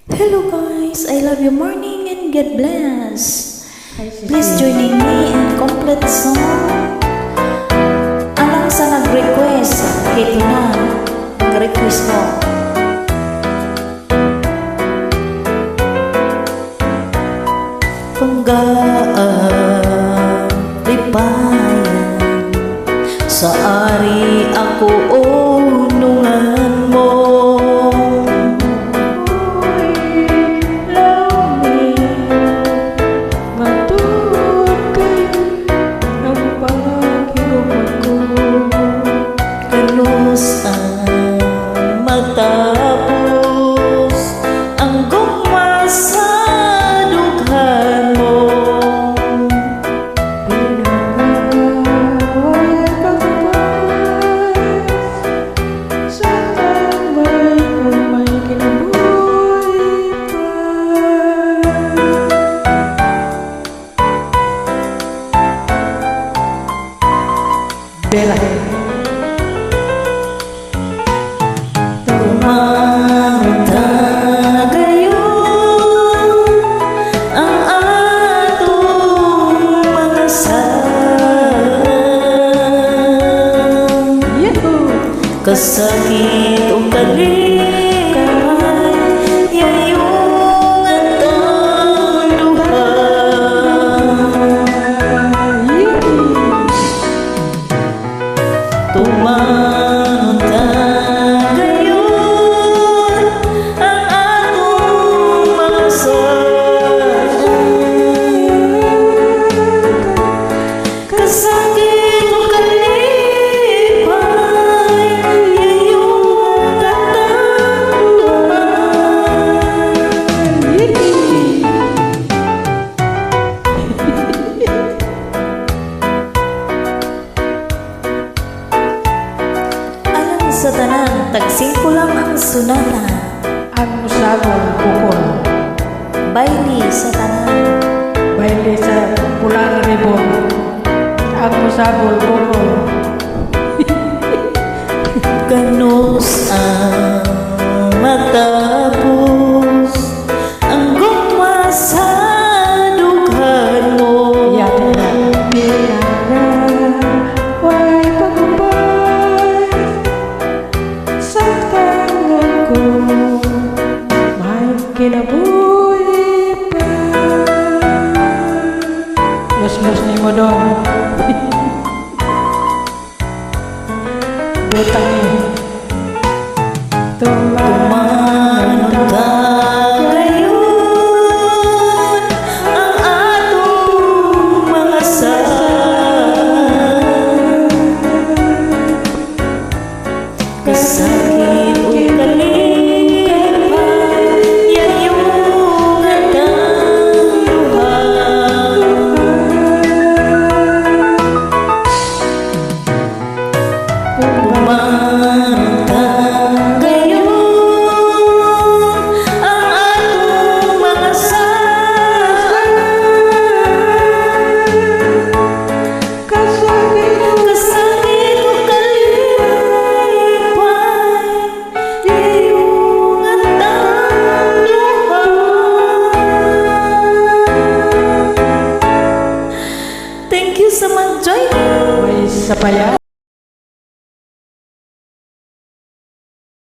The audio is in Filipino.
Hello guys, I love you morning and God bless. Please joining me in complete song. Alang sa nag-request, ito na, nag-request mo. Panggaan, lipayan, sa ari ako unungan mo. Matapos ang gugma sa dughan mo, pinagaway pagpapay sa tambay kung may kinabuhi pa. Bella. Kasakit o kalimay, yayong at ang luha. Tumangon gayon ang atong mga kasakit o kalimay. Sa tanan, tagsing ko lang ang sunata. Ang musabon bukol, Baili sa tanan, baile sa pulang ribon. Ang musabon bukol. ganos ang matapos ang gugma sa dughan mo. Pinagaway pagpapay sa tangan ko, may kinabuhi pa. Los ni mo dong. Butang ni Tumangon ka ngayon ang atong mga kasakit o kalimay, yayong at ang luha. Tumangon ka ngayon ang atong mga kasakit kasakit o kalimay, yayong at ang luha. Thank you sa mag-join. may sapayan.